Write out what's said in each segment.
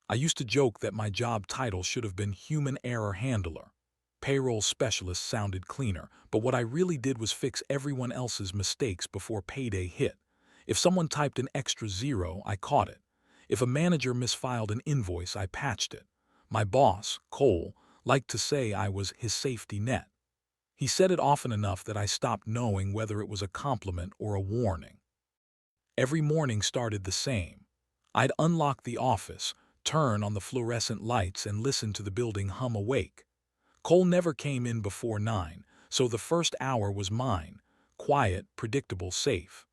I used to joke that my job title should have been human error handler. Payroll specialist sounded cleaner, but what I really did was fix everyone else's mistakes before payday hit. If someone typed an extra zero, I caught it. If a manager misfiled an invoice, I patched it. My boss, Cole, liked to say I was his safety net. He said it often enough that I stopped knowing whether it was a compliment or a warning. Every morning started the same. I'd unlock the office, turn on the fluorescent lights, and listen to the building hum awake. Cole never came in before 9, so the first hour was mine. Quiet, predictable, safe.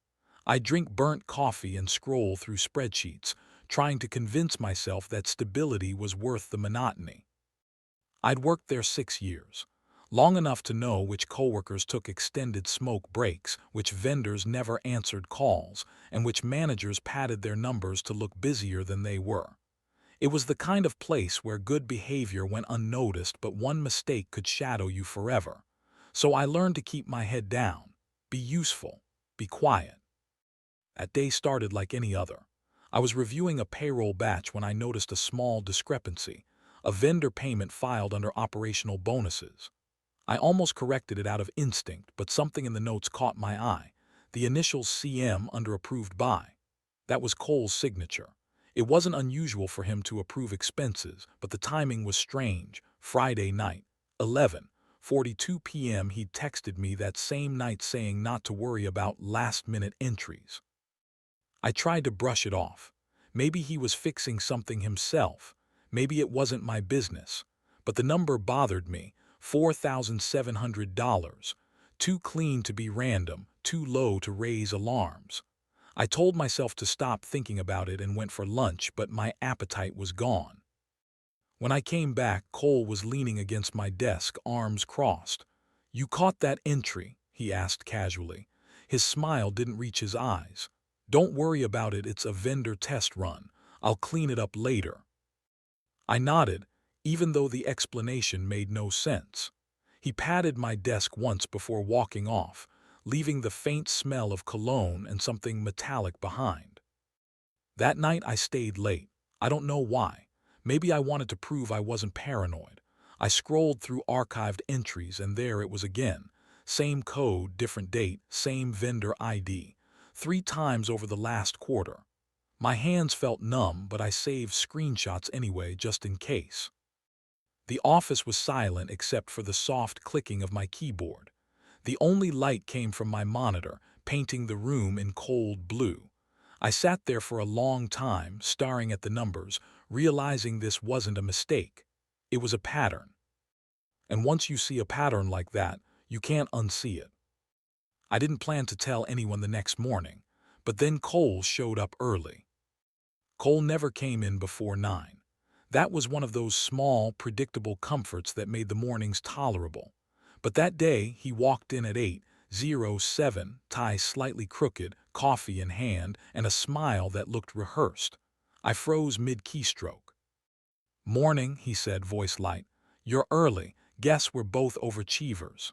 I'd drink burnt coffee and scroll through spreadsheets, trying to convince myself that stability was worth the monotony. I'd worked there 6 years, long enough to know which coworkers took extended smoke breaks, which vendors never answered calls, and which managers padded their numbers to look busier than they were. It was the kind of place where good behavior went unnoticed, but one mistake could shadow you forever. So I learned to keep my head down, be useful, be quiet. That day started like any other. I was reviewing a payroll batch when I noticed a small discrepancy, a vendor payment filed under operational bonuses. I almost corrected it out of instinct, but something in the notes caught my eye. The initials CM under approved by. That was Cole's signature. It wasn't unusual for him to approve expenses, but the timing was strange. Friday night, 11:42 p.m. He'd texted me that same night saying not to worry about last-minute entries. I tried to brush it off. Maybe he was fixing something himself. Maybe it wasn't my business. But the number bothered me. $4,700. Too clean to be random, too low to raise alarms. I told myself to stop thinking about it and went for lunch, but my appetite was gone. When I came back, Cole was leaning against my desk, arms crossed. "You caught that entry?" he asked casually. His smile didn't reach his eyes. "Don't worry about it, it's a vendor test run. I'll clean it up later." I nodded, even though the explanation made no sense. He patted my desk once before walking off, leaving the faint smell of cologne and something metallic behind. That night I stayed late. I don't know why. Maybe I wanted to prove I wasn't paranoid. I scrolled through archived entries, and there it was again. Same code, different date, same vendor ID. 3 times over the last quarter. My hands felt numb, but I saved screenshots anyway, just in case. The office was silent except for the soft clicking of my keyboard. The only light came from my monitor, painting the room in cold blue. I sat there for a long time, staring at the numbers, realizing this wasn't a mistake. It was a pattern. And once you see a pattern like that, you can't unsee it. I didn't plan to tell anyone the next morning, but then Cole showed up early. Cole never came in before 9. That was one of those small, predictable comforts that made the mornings tolerable. But that day, he walked in at 8:07, tie slightly crooked, coffee in hand, and a smile that looked rehearsed. I froze mid-keystroke. "Morning," he said, voice light. "You're early. Guess we're both overachievers."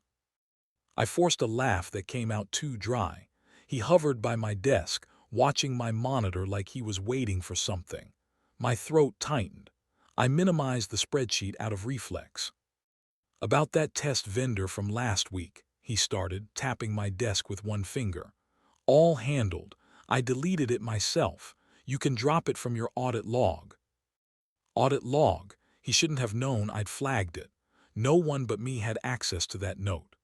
I forced a laugh that came out too dry. He hovered by my desk, watching my monitor like he was waiting for something. My throat tightened. I minimized the spreadsheet out of reflex. "About that test vendor from last week," he started, tapping my desk with one finger. "All handled. I deleted it myself. You can drop it from your audit log." Audit log? He shouldn't have known I'd flagged it. No one but me had access to that note.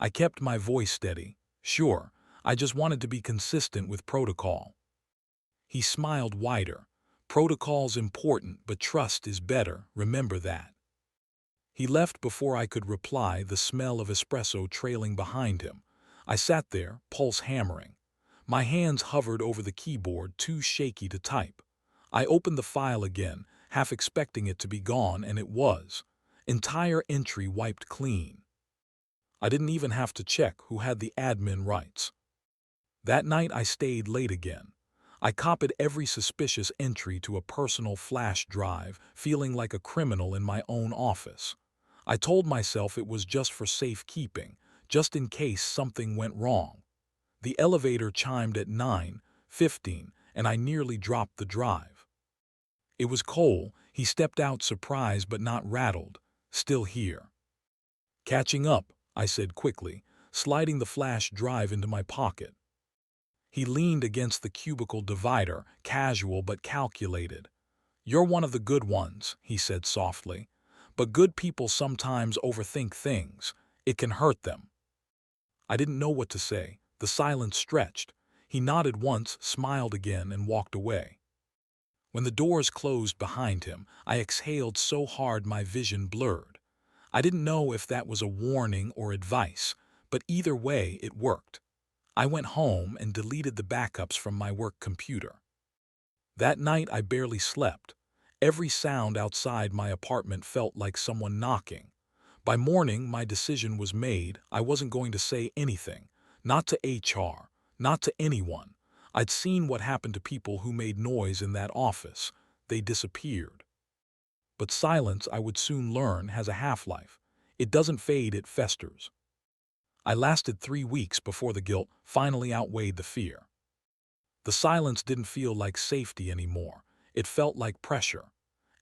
I kept my voice steady. "Sure, I just wanted to be consistent with protocol." He smiled wider. "Protocol's important, but trust is better, remember that." He left before I could reply, the smell of espresso trailing behind him. I sat there, pulse hammering. My hands hovered over the keyboard, too shaky to type. I opened the file again, half expecting it to be gone, and it was. Entire entry wiped clean. I didn't even have to check who had the admin rights. That night I stayed late again. I copied every suspicious entry to a personal flash drive, feeling like a criminal in my own office. I told myself it was just for safekeeping, just in case something went wrong. The elevator chimed at 9:15, and I nearly dropped the drive. It was Cole. He stepped out surprised but not rattled. Still here. Catching up, I said quickly, sliding the flash drive into my pocket. He leaned against the cubicle divider, casual but calculated. "You're one of the good ones," he said softly. "But good people sometimes overthink things. It can hurt them." I didn't know what to say. The silence stretched. He nodded once, smiled again, and walked away. When the doors closed behind him, I exhaled so hard my vision blurred. I didn't know if that was a warning or advice, but either way it worked. I went home and deleted the backups from my work computer. That night I barely slept. Every sound outside my apartment felt like someone knocking. By morning, my decision was made. I wasn't going to say anything. Not to HR, not to anyone. I'd seen what happened to people who made noise in that office. They disappeared. But silence, I would soon learn, has a half-life. It doesn't fade, it festers. I lasted 3 weeks before the guilt finally outweighed the fear. The silence didn't feel like safety anymore. It felt like pressure.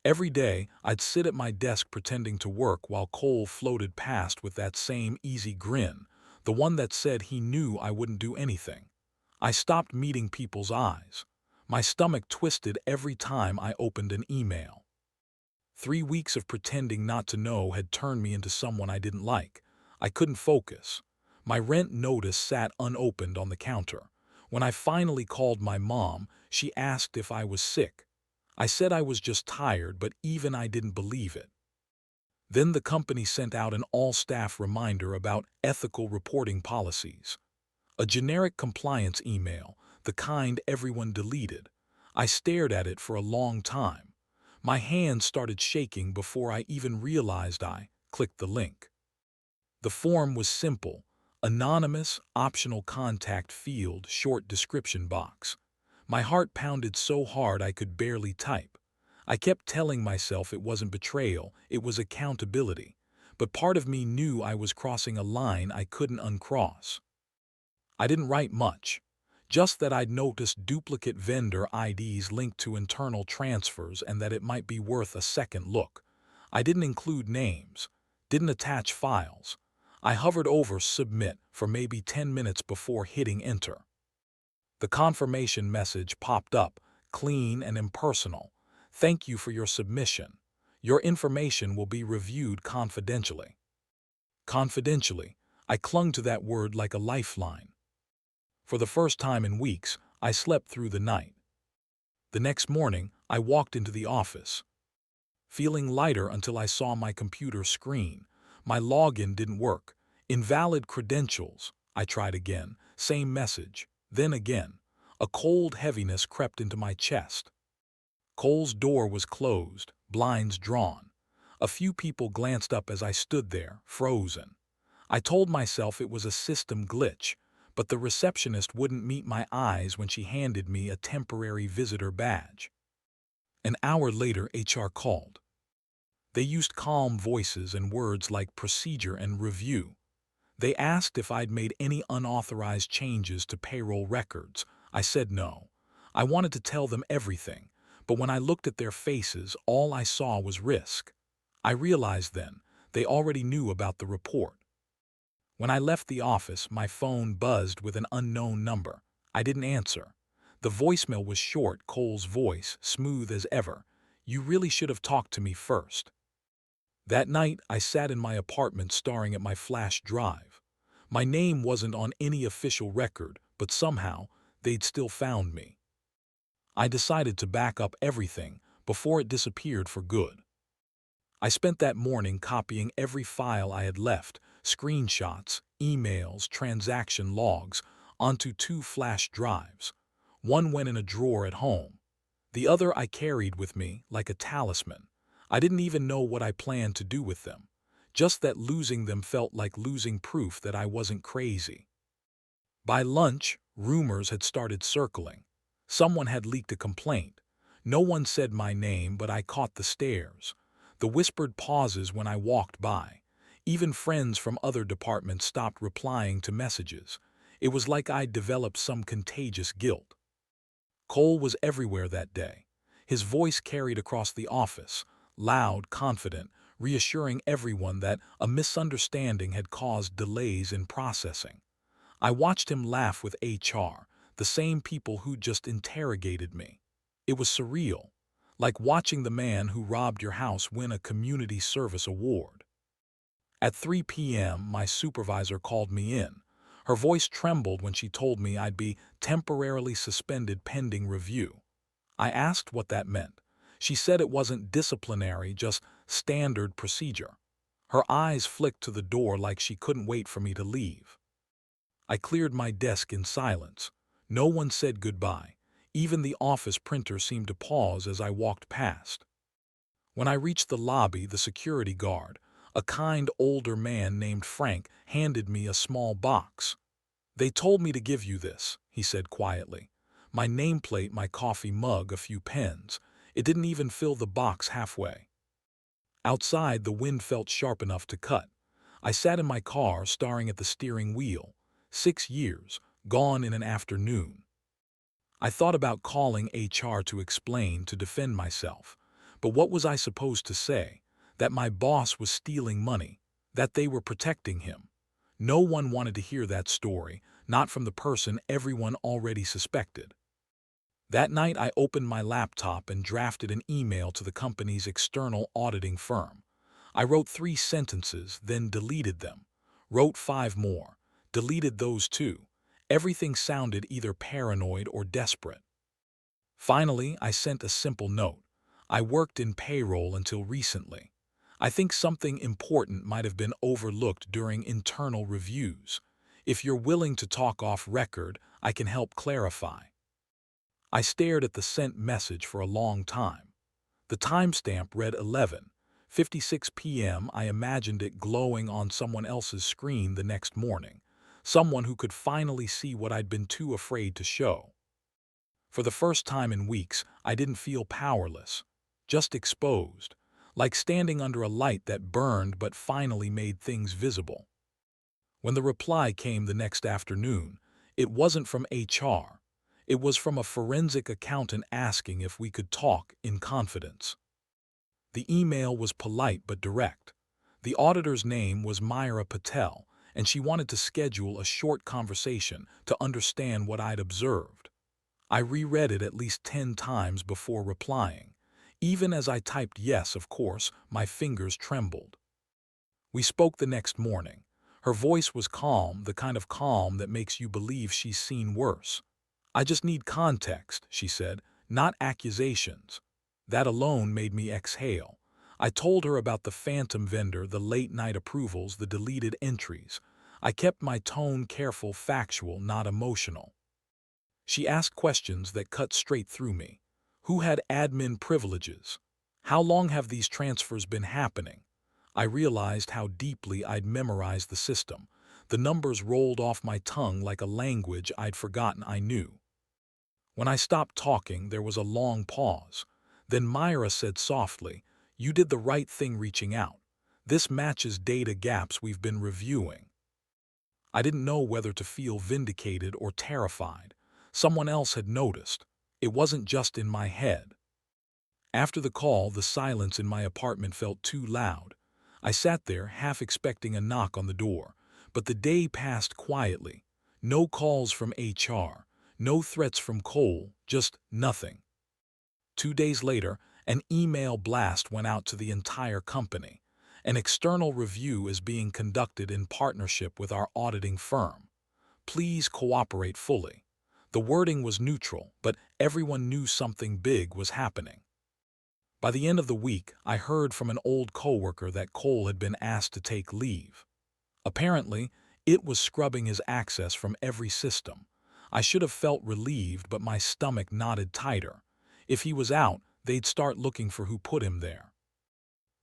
Every day, I'd sit at my desk pretending to work while Cole floated past with that same easy grin, the one that said he knew I wouldn't do anything. I stopped meeting people's eyes. My stomach twisted every time I opened an email. 3 weeks of pretending not to know had turned me into someone I didn't like. I couldn't focus. My rent notice sat unopened on the counter. When I finally called my mom, she asked if I was sick. I said I was just tired, but even I didn't believe it. Then the company sent out an all-staff reminder about ethical reporting policies. A generic compliance email, the kind everyone deleted. I stared at it for a long time. My hands started shaking before I even realized I clicked the link. The form was simple: anonymous, optional contact field, short description box. My heart pounded so hard I could barely type. I kept telling myself it wasn't betrayal, it was accountability. But part of me knew I was crossing a line I couldn't uncross. I didn't write much. Just that I'd noticed duplicate vendor IDs linked to internal transfers and that it might be worth a second look. I didn't include names. Didn't attach files. I hovered over submit for maybe 10 minutes before hitting enter. The confirmation message popped up, clean and impersonal. "Thank you for your submission. Your information will be reviewed confidentially." Confidentially. I clung to that word like a lifeline. For the first time in weeks, I slept through the night. The next morning, I walked into the office, feeling lighter until I saw my computer screen. My login didn't work. Invalid credentials. I tried again. Same message. Then again. A cold heaviness crept into my chest. Cole's door was closed, blinds drawn. A few people glanced up as I stood there, frozen. I told myself it was a system glitch, but the receptionist wouldn't meet my eyes when she handed me a temporary visitor badge. An hour later, HR called. They used calm voices and words like procedure and review. They asked if I'd made any unauthorized changes to payroll records. I said no. I wanted to tell them everything, but when I looked at their faces, all I saw was risk. I realized then, they already knew about the report. When I left the office, my phone buzzed with an unknown number. I didn't answer. The voicemail was short, Cole's voice, smooth as ever. "You really should have talked to me first." That night, I sat in my apartment staring at my flash drive. My name wasn't on any official record, but somehow, they'd still found me. I decided to back up everything before it disappeared for good. I spent that morning copying every file I had left, screenshots, emails, transaction logs, onto 2 flash drives. One went in a drawer at home. The other I carried with me like a talisman. I didn't even know what I planned to do with them. Just that losing them felt like losing proof that I wasn't crazy. By lunch, rumors had started circling. Someone had leaked a complaint. No one said my name, but I caught the stares. The whispered pauses when I walked by. Even friends from other departments stopped replying to messages. It was like I'd developed some contagious guilt. Cole was everywhere that day. His voice carried across the office, loud, confident, reassuring everyone that a misunderstanding had caused delays in processing. I watched him laugh with HR, the same people who just interrogated me. It was surreal, like watching the man who robbed your house win a community service award. At 3 p.m., my supervisor called me in. Her voice trembled when she told me I'd be temporarily suspended pending review. I asked what that meant. She said it wasn't disciplinary, just standard procedure. Her eyes flicked to the door like she couldn't wait for me to leave. I cleared my desk in silence. No one said goodbye. Even the office printer seemed to pause as I walked past. When I reached the lobby, the security guard, a kind older man named Frank, handed me a small box. "They told me to give you this," he said quietly. My nameplate, my coffee mug, a few pens. It didn't even fill the box halfway. Outside, the wind felt sharp enough to cut. I sat in my car, staring at the steering wheel. 6 years, gone in an afternoon. I thought about calling HR to explain, to defend myself. But what was I supposed to say? That my boss was stealing money? That they were protecting him? No one wanted to hear that story, not from the person everyone already suspected. That night, I opened my laptop and drafted an email to the company's external auditing firm. I wrote 3 sentences, then deleted them. Wrote 5 more. Deleted those too. Everything sounded either paranoid or desperate. Finally, I sent a simple note. I worked in payroll until recently. I think something important might have been overlooked during internal reviews. If you're willing to talk off record, I can help clarify. I stared at the sent message for a long time. The timestamp read 11:56 p.m. I imagined it glowing on someone else's screen the next morning. Someone who could finally see what I'd been too afraid to show. For the first time in weeks, I didn't feel powerless, just exposed, like standing under a light that burned but finally made things visible. When the reply came the next afternoon, it wasn't from HR. It was from a forensic accountant asking if we could talk in confidence. The email was polite but direct. The auditor's name was Myra Patel, and she wanted to schedule a short conversation to understand what I'd observed. I reread it at least 10 times before replying. Even as I typed yes, of course, my fingers trembled. We spoke the next morning. Her voice was calm, the kind of calm that makes you believe she's seen worse. "I just need context," she said, "not accusations." That alone made me exhale. I told her about the phantom vendor, the late-night approvals, the deleted entries. I kept my tone careful, factual, not emotional. She asked questions that cut straight through me. Who had admin privileges? How long have these transfers been happening? I realized how deeply I'd memorized the system. The numbers rolled off my tongue like a language I'd forgotten I knew. When I stopped talking, there was a long pause. Then Myra said softly, "You did the right thing reaching out. This matches data gaps we've been reviewing." I didn't know whether to feel vindicated or terrified. Someone else had noticed. It wasn't just in my head. After the call, the silence in my apartment felt too loud. I sat there, half expecting a knock on the door. But the day passed quietly. No calls from HR, no threats from Cole, just nothing. 2 days later, an email blast went out to the entire company. An external review is being conducted in partnership with our auditing firm. Please cooperate fully. The wording was neutral, but everyone knew something big was happening. By the end of the week, I heard from an old coworker that Cole had been asked to take leave. Apparently, it was scrubbing his access from every system. I should have felt relieved, but my stomach knotted tighter. If he was out, they'd start looking for who put him there.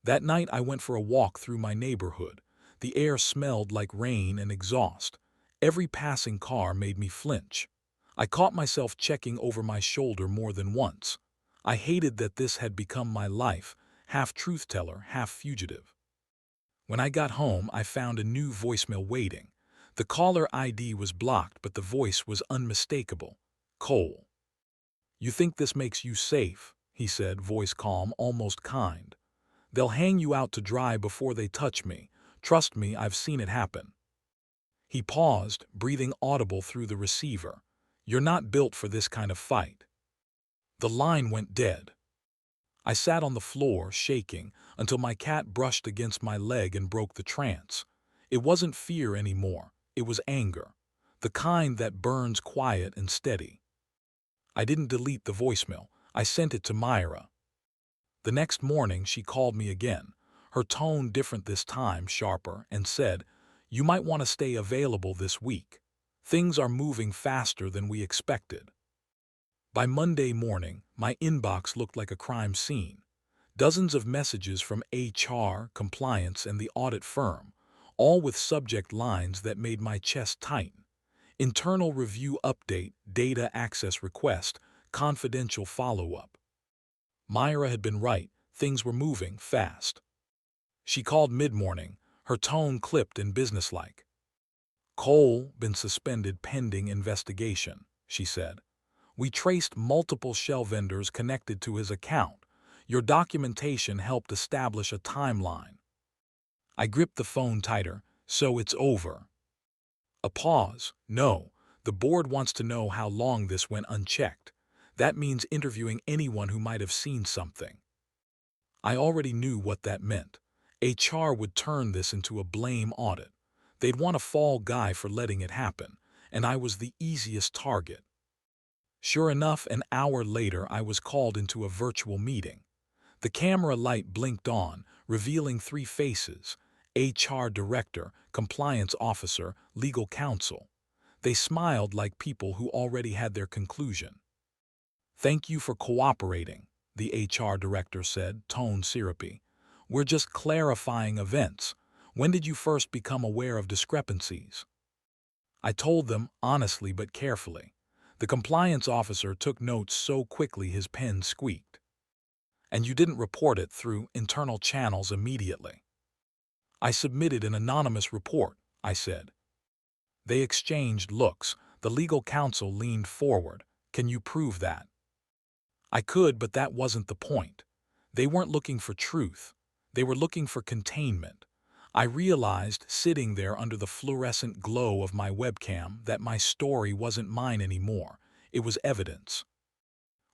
That night, I went for a walk through my neighborhood. The air smelled like rain and exhaust. Every passing car made me flinch. I caught myself checking over my shoulder more than once. I hated that this had become my life, half truth-teller, half fugitive. When I got home, I found a new voicemail waiting. The caller ID was blocked, but the voice was unmistakable. "Cole. You think this makes you safe?" he said, voice calm, almost kind. "They'll hang you out to dry before they touch me. Trust me, I've seen it happen." He paused, breathing audible through the receiver. "You're not built for this kind of fight." The line went dead. I sat on the floor, shaking, until my cat brushed against my leg and broke the trance. It wasn't fear anymore. It was anger. The kind that burns quiet and steady. I didn't delete the voicemail. I sent it to Myra. The next morning, she called me again, her tone different this time, sharper, and said, "You might want to stay available this week. Things are moving faster than we expected." By Monday morning, my inbox looked like a crime scene. Dozens of messages from HR, compliance, and the audit firm, all with subject lines that made my chest tighten. Internal review update, data access request, confidential follow-up. Myra had been right. Things were moving fast. She called mid-morning, her tone clipped and businesslike. "Cole been suspended pending investigation," she said. "We traced multiple shell vendors connected to his account. Your documentation helped establish a timeline." I gripped the phone tighter. "So it's over." A pause. "No, the board wants to know how long this went unchecked. That means interviewing anyone who might have seen something." I already knew what that meant. HR would turn this into a blame audit. They'd want a fall guy for letting it happen, and I was the easiest target. Sure enough, an hour later I was called into a virtual meeting. The camera light blinked on, revealing three faces: HR director, compliance officer, legal counsel. They smiled like people who already had their conclusion. "Thank you for cooperating," the HR director said, tone syrupy. "We're just clarifying events. When did you first become aware of discrepancies?" I told them, honestly but carefully. The compliance officer took notes so quickly his pen squeaked. "And you didn't report it through internal channels immediately?" "I submitted an anonymous report," I said. They exchanged looks. The legal counsel leaned forward. "Can you prove that?" I could, but that wasn't the point. They weren't looking for truth. They were looking for containment. I realized, sitting there under the fluorescent glow of my webcam, that my story wasn't mine anymore. It was evidence.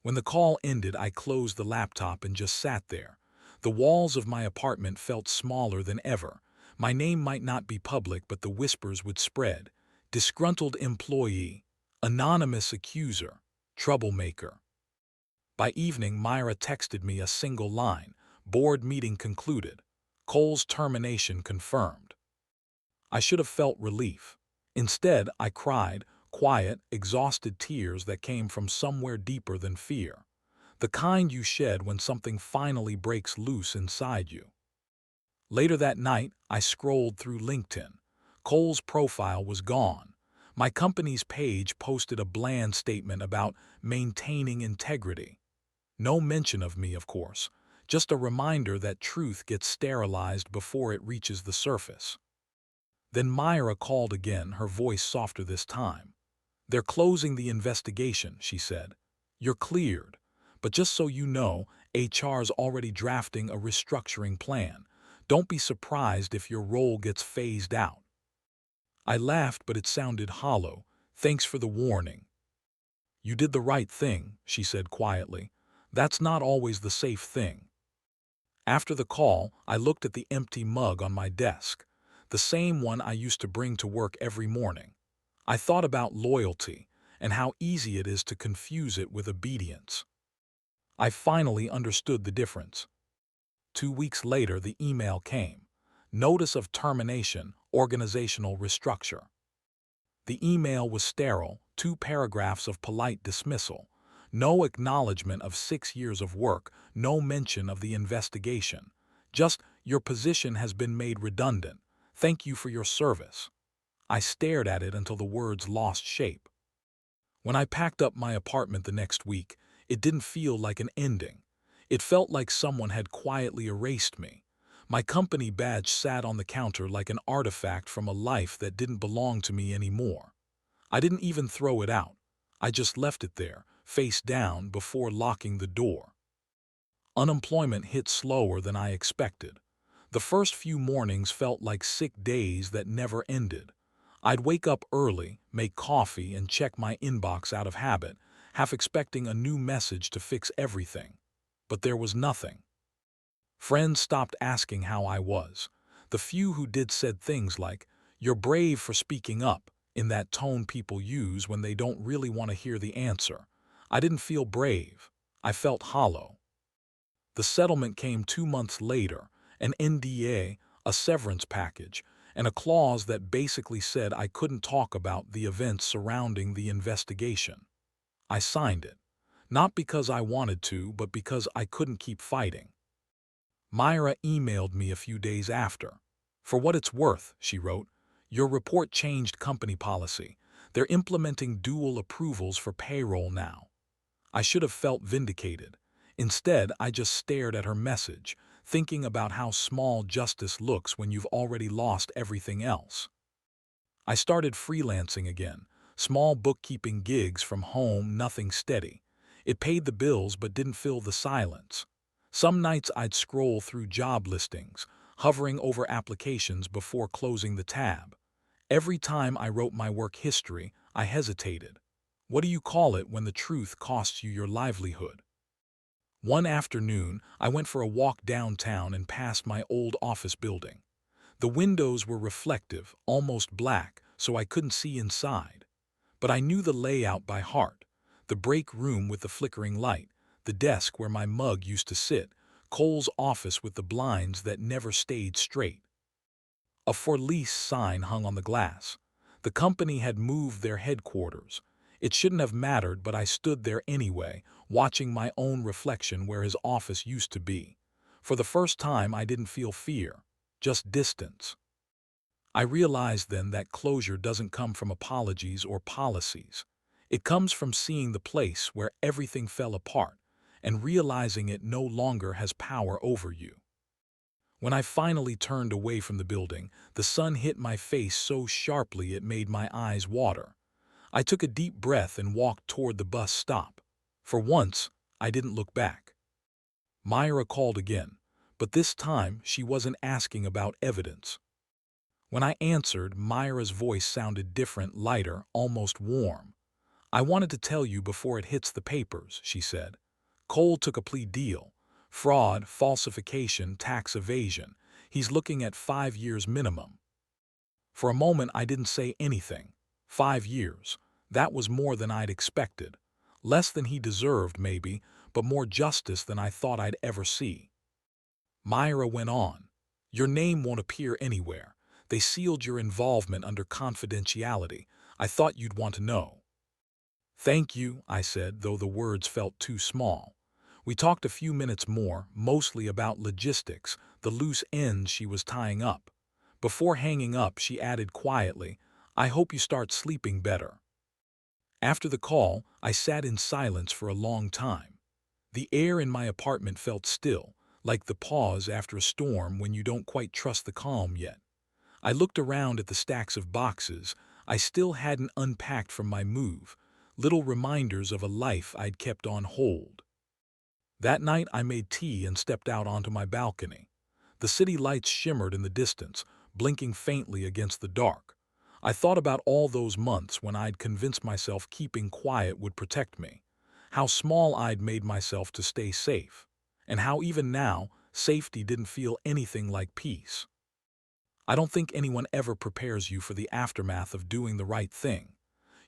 When the call ended, I closed the laptop and just sat there. The walls of my apartment felt smaller than ever. My name might not be public, but the whispers would spread. Disgruntled employee, anonymous accuser, troublemaker. By evening, Myra texted me a single line: "Board meeting concluded. Cole's termination confirmed." I should have felt relief. Instead, I cried, quiet, exhausted tears that came from somewhere deeper than fear. The kind you shed when something finally breaks loose inside you. Later that night, I scrolled through LinkedIn. Cole's profile was gone. My company's page posted a bland statement about maintaining integrity. No mention of me, of course. Just a reminder that truth gets sterilized before it reaches the surface. Then Myra called again, her voice softer this time. "They're closing the investigation," she said. "You're cleared. But just so you know, HR's already drafting a restructuring plan. Don't be surprised if your role gets phased out." I laughed, but it sounded hollow. "Thanks for the warning." "You did the right thing," she said quietly. "That's not always the safe thing." After the call, I looked at the empty mug on my desk, the same one I used to bring to work every morning. I thought about loyalty and how easy it is to confuse it with obedience. I finally understood the difference. 2 weeks later, the email came. Notice of termination, organizational restructure. The email was sterile, 2 paragraphs of polite dismissal. No acknowledgement of 6 years of work, no mention of the investigation. Just, "Your position has been made redundant. Thank you for your service." I stared at it until the words lost shape. When I packed up my apartment the next week, it didn't feel like an ending. It felt like someone had quietly erased me. My company badge sat on the counter like an artifact from a life that didn't belong to me anymore. I didn't even throw it out. I just left it there, face down, before locking the door. Unemployment hit slower than I expected. The first few mornings felt like sick days that never ended. I'd wake up early, make coffee, and check my inbox out of habit, half expecting a new message to fix everything. But there was nothing. Friends stopped asking how I was. The few who did said things like, "You're brave for speaking up," in that tone people use when they don't really want to hear the answer. I didn't feel brave. I felt hollow. The settlement came 2 months later, an NDA, a severance package, and a clause that basically said I couldn't talk about the events surrounding the investigation. I signed it, not because I wanted to, but because I couldn't keep fighting. Myra emailed me a few days after. "For what it's worth," she wrote, "your report changed company policy. They're implementing dual approvals for payroll now." I should have felt vindicated. Instead, I just stared at her message, thinking about how small justice looks when you've already lost everything else. I started freelancing again, small bookkeeping gigs from home, nothing steady. It paid the bills but didn't fill the silence. Some nights I'd scroll through job listings, hovering over applications before closing the tab. Every time I wrote my work history, I hesitated. What do you call it when the truth costs you your livelihood? One afternoon, I went for a walk downtown and passed my old office building. The windows were reflective, almost black, so I couldn't see inside. But I knew the layout by heart. The break room with the flickering light, the desk where my mug used to sit, Cole's office with the blinds that never stayed straight. A for lease sign hung on the glass. The company had moved their headquarters. It shouldn't have mattered, but I stood there anyway, watching my own reflection where his office used to be. For the first time, I didn't feel fear, just distance. I realized then that closure doesn't come from apologies or policies. It comes from seeing the place where everything fell apart and realizing it no longer has power over you. When I finally turned away from the building, the sun hit my face so sharply it made my eyes water. I took a deep breath and walked toward the bus stop. For once, I didn't look back. Myra called again, but this time she wasn't asking about evidence. When I answered, Myra's voice sounded different, lighter, almost warm. "I wanted to tell you before it hits the papers," she said. "Cole took a plea deal. Fraud, falsification, tax evasion. He's looking at 5 years minimum." For a moment I didn't say anything. 5 years. That was more than I'd expected. Less than he deserved, maybe, but more justice than I thought I'd ever see. Myra went on. "Your name won't appear anywhere. They sealed your involvement under confidentiality. I thought you'd want to know." "Thank you," I said, though the words felt too small. We talked a few minutes more, mostly about logistics, the loose ends she was tying up. Before hanging up, she added quietly, "I hope you start sleeping better." After the call, I sat in silence for a long time. The air in my apartment felt still, like the pause after a storm when you don't quite trust the calm yet. I looked around at the stacks of boxes I still hadn't unpacked from my move, little reminders of a life I'd kept on hold. That night I made tea and stepped out onto my balcony. The city lights shimmered in the distance, blinking faintly against the dark. I thought about all those months when I'd convinced myself keeping quiet would protect me, how small I'd made myself to stay safe, and how even now, safety didn't feel anything like peace. I don't think anyone ever prepares you for the aftermath of doing the right thing.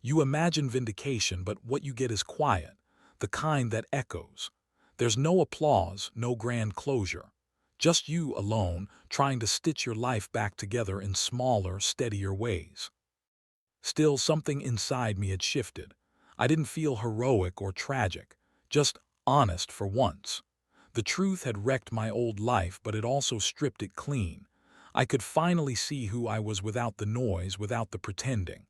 You imagine vindication, but what you get is quiet, the kind that echoes. There's no applause, no grand closure. Just you alone, trying to stitch your life back together in smaller, steadier ways. Still, something inside me had shifted. I didn't feel heroic or tragic, just honest for once. The truth had wrecked my old life, but it also stripped it clean. I could finally see who I was without the noise, without the pretending.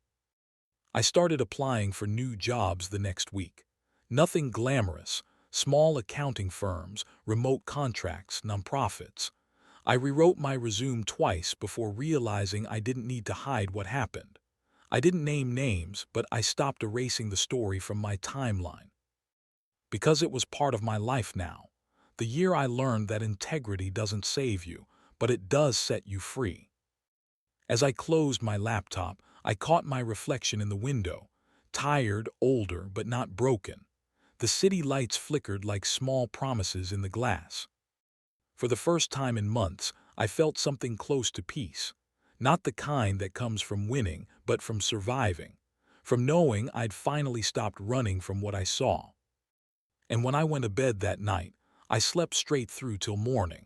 I started applying for new jobs the next week. Nothing glamorous, small accounting firms, remote contracts, nonprofits. I rewrote my resume twice before realizing I didn't need to hide what happened. I didn't name names, but I stopped erasing the story from my timeline. Because it was part of my life now. The year I learned that integrity doesn't save you, but it does set you free. As I closed my laptop, I caught my reflection in the window, tired, older, but not broken. The city lights flickered like small promises in the glass. For the first time in months, I felt something close to peace. Not the kind that comes from winning, but from surviving. From knowing I'd finally stopped running from what I saw. And when I went to bed that night, I slept straight through till morning.